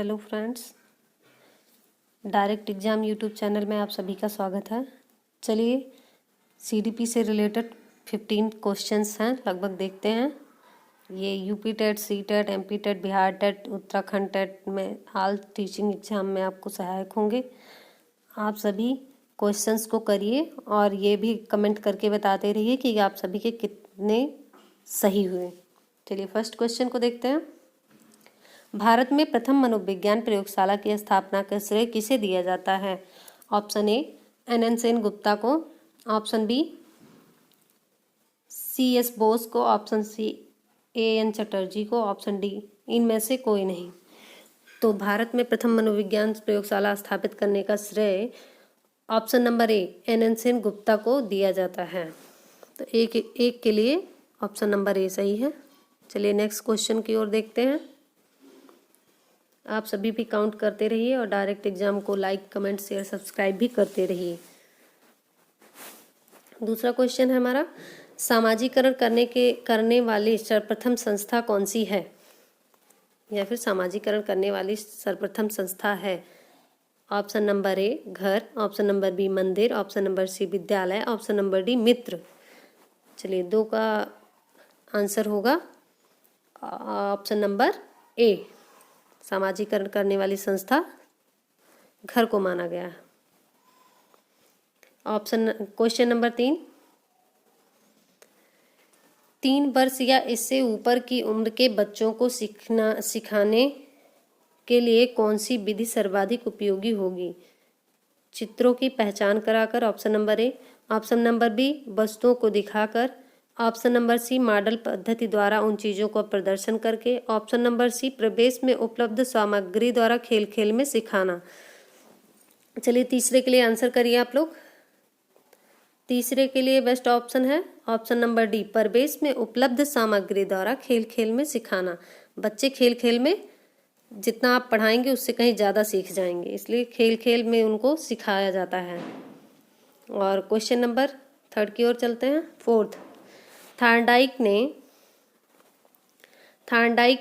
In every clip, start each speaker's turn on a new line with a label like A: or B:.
A: Hello friends, direct exam YouTube channel में आप सभी का स्वागत है। चलिए सीडीपी से रिलेटेड 15 क्वेश्चंस हैं, लगभग देखते हैं। ये UP TET, C TET, MP TET, Bihar TET, Uttarakhand TET में ऑल टीचिंग एग्ज़ाम में आपको सहायक होंगे। आप सभी क्वेश्चंस को करिए और ये भी कमेंट करके बताते रहिए कि आप सभी के कितने सही हुए। चलिए फर्स्ट क्वेश्चन को देखते हैं। भारत में प्रथम मनोविज्ञान प्रयोगशाला की स्थापना का श्रेय किसे दिया जाता है? Option A N Sen Gupta को, ऑप्शन बी CS बोस को, ऑप्शन सी AN चटर्जी को, ऑप्शन डी इनमें से कोई नहीं। तो भारत में प्रथम मनोविज्ञान प्रयोगशाला स्थापित करने का श्रेय option number A N Sen Gupta को दिया जाता है। तो एक के लिए ऑप्शन नंबर ए सही है। चलिए नेक्स्ट क्वेश्चन की ओर देखते हैं। आप सभी भी काउंट करते रहिए और डायरेक्ट एग्जाम को लाइक, कमेंट, शेयर, सब्सक्राइब भी करते रहिए। दूसरा क्वेश्चन है हमारा, सामाजिकरण करने वाली सर्वप्रथम संस्था कौन सी है? या फिर सामाजिकरण करने वाली सर्वप्रथम संस्था है। ऑप्शन नंबर ए घर, ऑप्शन नंबर बी मंदिर, ऑप्शन नंबर सी विद्यालय, ऑप्शन नंबर डी मित्र। चलिए दो का आंसर होगा ऑप्शन नंबर ए, सामाजिकरण करने वाली संस्था घर को माना गया है। क्वेश्चन नंबर 3 वर्ष या इससे ऊपर की उम्र के बच्चों को सिखाने के लिए कौन सी विधि सर्वाधिक उपयोगी होगी? चित्रों की पहचान कराकर, option number A, option number B वस्तुओं को दिखाकर, ऑप्शन नंबर सी मॉडल पद्धति द्वारा उन चीज़ों को प्रदर्शन करके, ऑप्शन नंबर सी प्रवेश में उपलब्ध सामग्री द्वारा खेल खेल में सिखाना। चलिए तीसरे के लिए आंसर करिए आप लोग। तीसरे के लिए बेस्ट ऑप्शन है ऑप्शन नंबर डी, प्रवेश में उपलब्ध सामग्री द्वारा खेल खेल में सिखाना। बच्चे खेल खेल में जितना आप पढ़ाएंगे उससे कहीं ज़्यादा सीख जाएंगे, इसलिए खेल खेल में उनको सिखाया जाता है। और क्वेश्चन नंबर 3 की ओर चलते हैं। फोर्थ, थार्नडाइक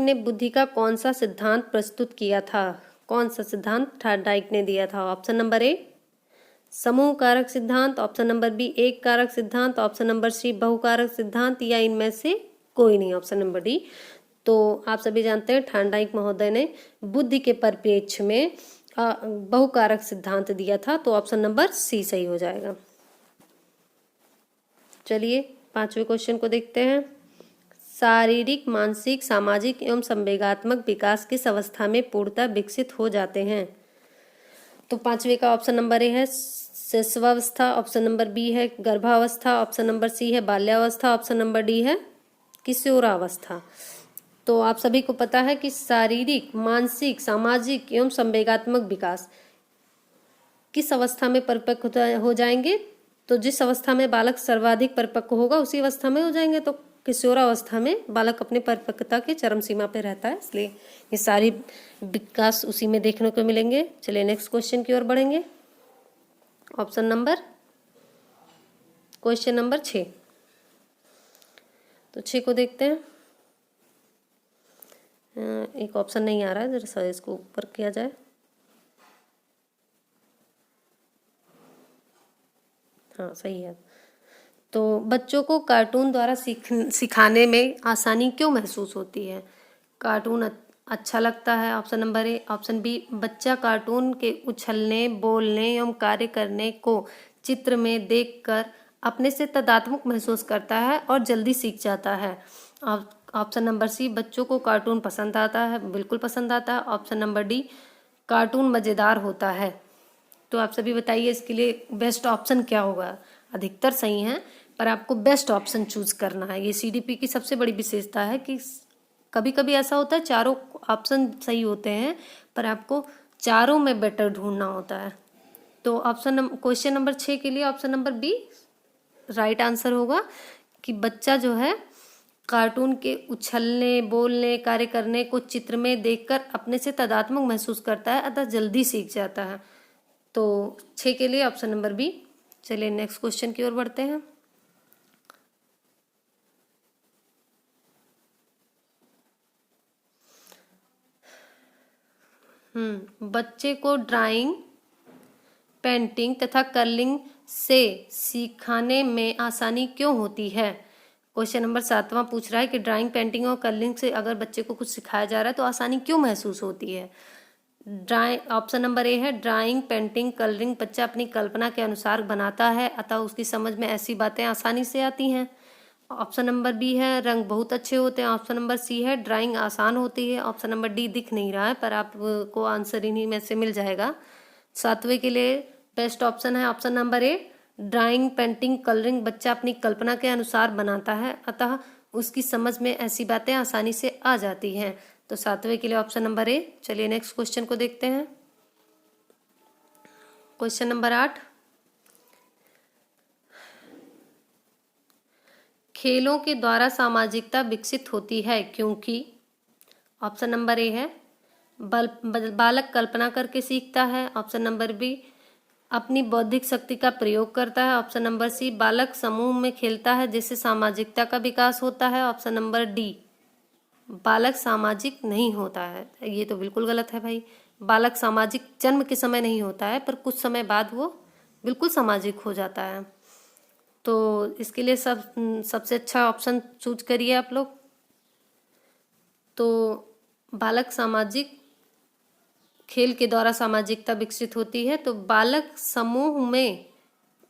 A: ने बुद्धि का कौन सा सिद्धांत प्रस्तुत किया था? कौन सा सिद्धांत थार्नडाइक ने दिया था? ऑप्शन नंबर ए समूह कारक सिद्धांत, ऑप्शन नंबर बी एक कारक सिद्धांत, ऑप्शन नंबर सी बहुकारक सिद्धांत, या इनमें से कोई नहीं, ऑप्शन नंबर डी। तो आप सभी जानते हैं थार्नडाइक महोदय ने बुद्धि के परिप्रेक्ष्य में बहुकारक सिद्धांत दिया था, तो ऑप्शन नंबर सी सही हो जाएगा। चलिए 5वें क्वेश्चन को देखते हैं। शारीरिक, मानसिक, सामाजिक एवं संवेगात्मक विकास किस अवस्था में पूर्णतः विकसित हो जाते हैं? तो 5वें का ऑप्शन नंबर ए है शिशुअवस्था, ऑप्शन नंबर बी है गर्भावस्था, ऑप्शन नंबर सी है बाल्यावस्था, ऑप्शन नंबर डी है किशोरावस्था। तो आप सभी को पता है कि शारीरिक, मानसिक, सामाजिक एवं संवेगात्मक विकास किस अवस्था में परिपक्व हो जाएंगे? तो जिस अवस्था में बालक सर्वाधिक परिपक्व होगा उसी अवस्था में हो जाएंगे। तो किशोरावस्था में बालक अपने परिपक्वता के चरम सीमा पे रहता है, इसलिए ये सारी विकास उसी में देखने को मिलेंगे। चलिए नेक्स्ट क्वेश्चन की ओर बढ़ेंगे। Question number 6। तो 6 को देखते हैं। एक ऑप्शन नहीं आ रहा है, जरा इसको ऊपर किया जाए। हाँ सही है। तो बच्चों को कार्टून द्वारा सिखाने में आसानी क्यों महसूस होती है? कार्टून अच्छा लगता है, option number A, option B बच्चा कार्टून के उछलने, बोलने एवं कार्य करने को चित्र में देखकर अपने से तादात्म्य महसूस करता है और जल्दी सीख जाता है। ऑप्शन नंबर सी बच्चों को कार्टून पसंद आता है, बिल्कुल पसंद आता है। ऑप्शन नंबर डी कार्टून मज़ेदार होता है। तो आप सभी बताइए इसके लिए बेस्ट ऑप्शन क्या होगा? अधिकतर सही हैं, पर आपको बेस्ट ऑप्शन चूज करना है। ये CDP की सबसे बड़ी विशेषता है कि कभी कभी ऐसा होता है चारों ऑप्शन सही होते हैं, पर आपको चारों में बेटर ढूंढना होता है। तो क्वेश्चन नंबर 6 के लिए option number B right answer होगा कि बच्चा जो है कार्टून के उछलने, बोलने, कार्य करने को चित्र में देखकर अपने से तादात्म्य महसूस करता है, अतः जल्दी सीख जाता है। तो 6 के लिए ऑप्शन नंबर बी। चलिए नेक्स्ट क्वेश्चन की ओर बढ़ते हैं। बच्चे को ड्राइंग, पेंटिंग तथा कलरिंग से सिखाने में आसानी क्यों होती है। क्वेश्चन नंबर 7वां पूछ रहा है कि ड्राइंग, पेंटिंग और कलरिंग से अगर बच्चे को कुछ सिखाया जा रहा है तो आसानी क्यों महसूस होती है। ऑप्शन नंबर ए है ड्राइंग, पेंटिंग, कलरिंग बच्चा अपनी कल्पना के अनुसार बनाता है अतः उसकी समझ में ऐसी बातें आसानी से आती हैं। ऑप्शन नंबर बी है रंग बहुत अच्छे होते हैं। ऑप्शन नंबर सी है ड्राइंग आसान होती है। ऑप्शन नंबर डी दिख नहीं रहा है पर आपको आंसर इन्हीं में से मिल जाएगा। 7वें के लिए बेस्ट ऑप्शन है ऑप्शन नंबर ए ड्राइंग, पेंटिंग, कलरिंग बच्चा अपनी कल्पना के अनुसार बनाता है अतः उसकी समझ में ऐसी बातें आसानी से आ जाती हैं। तो 7वें के लिए ऑप्शन नंबर ए। चलिए नेक्स्ट क्वेश्चन को देखते हैं। क्वेश्चन नंबर 8, खेलों के द्वारा सामाजिकता विकसित होती है क्योंकि। ऑप्शन नंबर ए है बालक कल्पना करके सीखता है। ऑप्शन नंबर बी अपनी बौद्धिक शक्ति का प्रयोग करता है। ऑप्शन नंबर सी बालक समूह में खेलता है जिससे सामाजिकता का विकास होता है। ऑप्शन नंबर डी बालक सामाजिक नहीं होता है। ये तो बिल्कुल गलत है भाई। बालक सामाजिक जन्म के समय नहीं होता है पर कुछ समय बाद वो बिल्कुल सामाजिक हो जाता है। तो इसके लिए सबसे अच्छा ऑप्शन चूज करिए आप लोग। तो बालक सामाजिक खेल के द्वारा सामाजिकता विकसित होती है तो बालक समूह में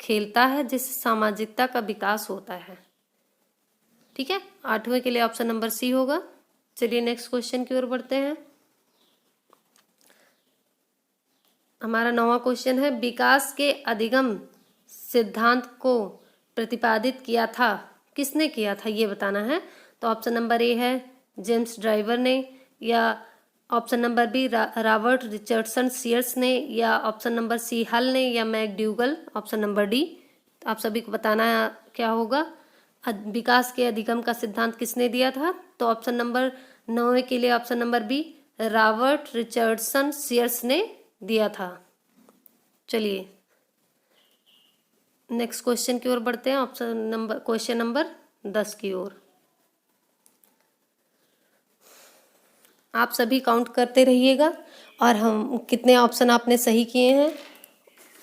A: खेलता है जिससे सामाजिकता का विकास होता है। ठीक है, 8वें के लिए ऑप्शन नंबर सी होगा। चलिए नेक्स्ट क्वेश्चन की ओर बढ़ते हैं। हमारा 9वां क्वेश्चन है विकास के अधिगम सिद्धांत को प्रतिपादित किया था, किसने किया था ये बताना है। तो ऑप्शन नंबर ए है जेम्स ड्राइवर ने, या option number B Robert Richardson Sears ने, या ऑप्शन नंबर सी हल ने, या मैकडूगल। Option number D. आप सभी को बताना है क्या होगा। विकास के अधिगम का सिद्धांत किसने दिया था। तो ऑप्शन नंबर 9 के लिए option number B Robert Richardson Sears ने दिया था। चलिए नेक्स्ट क्वेश्चन की ओर बढ़ते हैं। क्वेश्चन नंबर 10 की ओर। आप सभी काउंट करते रहिएगा और हम कितने ऑप्शन आपने सही किए हैं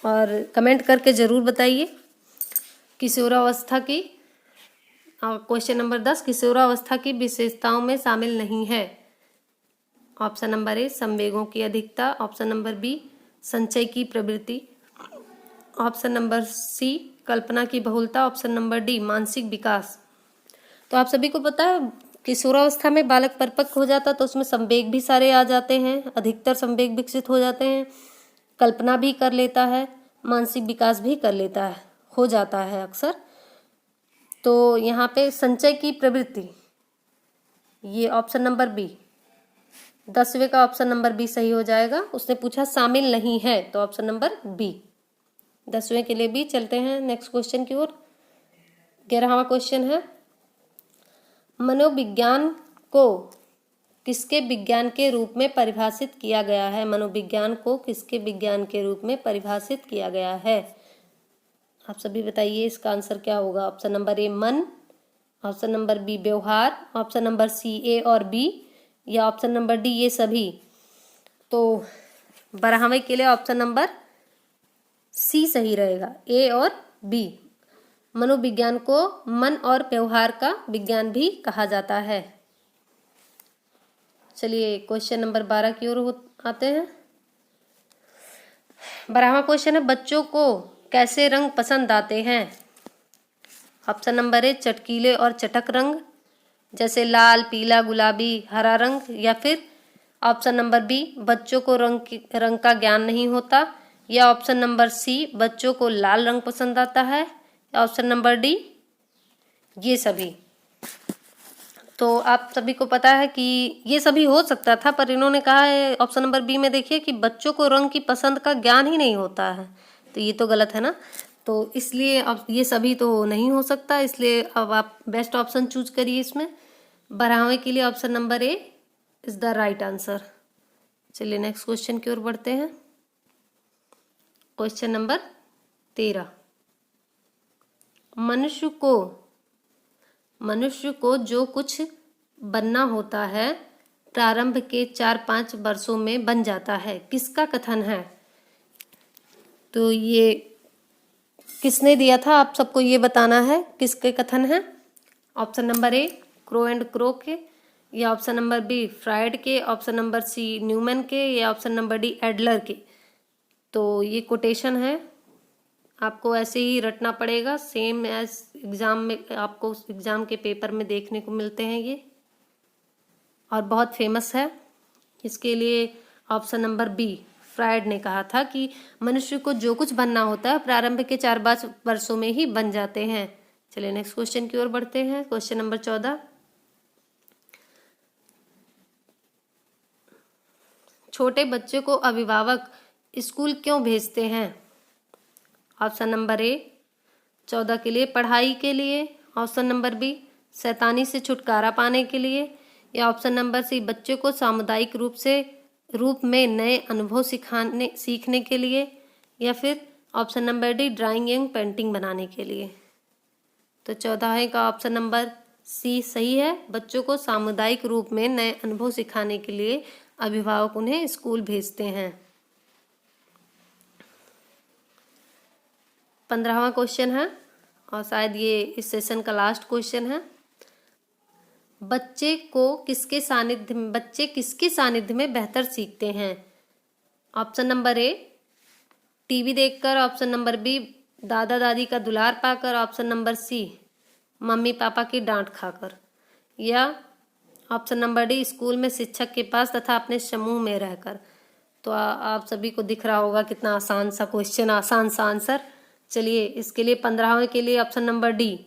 A: और कमेंट करके ज़रूर बताइए। किशोरावस्था की क्वेश्चन नंबर 10 किशोरावस्था की विशेषताओं में शामिल नहीं है। ऑप्शन नंबर ए संवेगों की अधिकता। ऑप्शन नंबर बी संचय की प्रवृत्ति। ऑप्शन नंबर सी कल्पना की बहुलता। ऑप्शन नंबर डी मानसिक विकास। तो आप सभी को पता है किशोरावस्था में बालक परिपक्व हो जाता तो उसमें संवेग भी सारे आ जाते हैं, अधिकतर संवेग विकसित हो जाते हैं, कल्पना भी कर लेता है, मानसिक विकास भी कर लेता है, हो जाता है अक्सर। तो यहाँ पे संचय की प्रवृत्ति, ये ऑप्शन नंबर बी 10वें का ऑप्शन नंबर बी सही हो जाएगा। उसने पूछा शामिल नहीं है तो ऑप्शन नंबर बी 10वें के लिए भी। चलते हैं नेक्स्ट क्वेश्चन की ओर। 11वां क्वेश्चन है मनोविज्ञान को किसके विज्ञान के रूप में परिभाषित किया गया है। मनोविज्ञान को किसके विज्ञान के रूप में परिभाषित किया गया है। आप सभी बताइए इसका आंसर क्या होगा। ऑप्शन नंबर ए मन, ऑप्शन नंबर बी व्यवहार, ऑप्शन नंबर सी ए और बी, या ऑप्शन नंबर डी ये सभी। तो 12वें के लिए ऑप्शन नंबर सी सही रहेगा, ए और बी। मनोविज्ञान को मन और व्यवहार का विज्ञान भी कहा जाता है। चलिए क्वेश्चन नंबर 12 की ओर आते हैं। 12वां क्वेश्चन है बच्चों को कैसे रंग पसंद आते हैं। ऑप्शन नंबर ए चटकीले और चटक रंग जैसे लाल, पीला, गुलाबी, हरा रंग, या फिर ऑप्शन नंबर बी बच्चों को रंग का ज्ञान नहीं होता, या ऑप्शन नंबर सी बच्चों को लाल रंग पसंद आता है, या ऑप्शन नंबर डी ये सभी। तो आप सभी को पता है कि ये सभी हो सकता था पर इन्होंने कहा है ऑप्शन नंबर बी में देखिए कि बच्चों को रंग की पसंद का ज्ञान ही नहीं होता है, तो ये तो गलत है ना। तो इसलिए अब ये सभी तो नहीं हो सकता, इसलिए अब आप बेस्ट ऑप्शन चूज करिए इसमें। 12वें के लिए option number A is the right answer. चलिए नेक्स्ट क्वेश्चन की ओर बढ़ते हैं। क्वेश्चन नंबर 13 मनुष्य को जो कुछ बनना होता है प्रारंभ के 4-5 वर्षों में बन जाता है, किसका कथन है? तो ये किसने दिया था, आप सबको ये बताना है किसके कथन है। Option number A crow and crow के, या ऑप्शन नंबर बी फ्रायड के, ऑप्शन नंबर सी न्यूमैन के, या ऑप्शन नंबर डी एडलर के। तो ये कोटेशन है, आपको ऐसे ही रटना पड़ेगा, सेम एज एग्जाम में, आपको एग्जाम के पेपर में देखने को मिलते हैं ये, और बहुत फेमस है। इसके लिए ऑप्शन नंबर बी फ्रायड ने कहा था कि मनुष्य को जो कुछ बनना होता है प्रारंभ के 4-5 वर्षों में ही बन जाते हैं। चलिए नेक्स्ट क्वेश्चन की ओर बढ़ते हैं। क्वेश्चन नंबर 14, छोटे बच्चे को अभिभावक स्कूल क्यों भेजते हैं? ऑप्शन नंबर ए 14 के लिए पढ़ाई के लिए, ऑप्शन नंबर बी शैतानी से छुटकारा पाने के लिए, या ऑप्शन नंबर सी बच्चे को सामुदायिक रूप में नए अनुभव सीखने के लिए, या फिर option number D drawing and painting बनाने के लिए। तो 14 का ऑप्शन नंबर सी सही है, बच्चों को सामुदायिक रूप में नए अनुभव सिखाने के लिए अभिभावक उन्हें स्कूल भेजते हैं। 15वां क्वेश्चन है, और शायद ये इस सेशन का लास्ट क्वेश्चन है। बच्चे किसके सानिध्य में बेहतर सीखते हैं? ऑप्शन नंबर ए टीवी देखकर, ऑप्शन नंबर बी दादा दादी का दुलार पाकर, option number C mummy papa की डांट खाकर, या ऑप्शन नंबर डी स्कूल में शिक्षक के पास तथा अपने समूह में रहकर। तो आप सभी को दिख रहा होगा कितना आसान सा क्वेश्चन, आसान सा आंसर। चलिए इसके लिए 15वें के लिए ऑप्शन नंबर डी।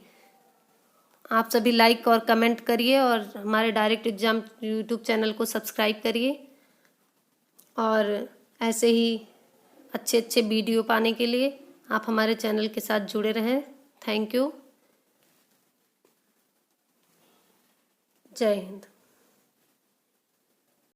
A: आप सभी लाइक और कमेंट करिए, और हमारे डायरेक्ट एग्जाम यूट्यूब चैनल को सब्सक्राइब करिए, और ऐसे ही अच्छे अच्छे वीडियो पाने के लिए आप हमारे चैनल के साथ जुड़े रहें। Thank you. जय हिंद।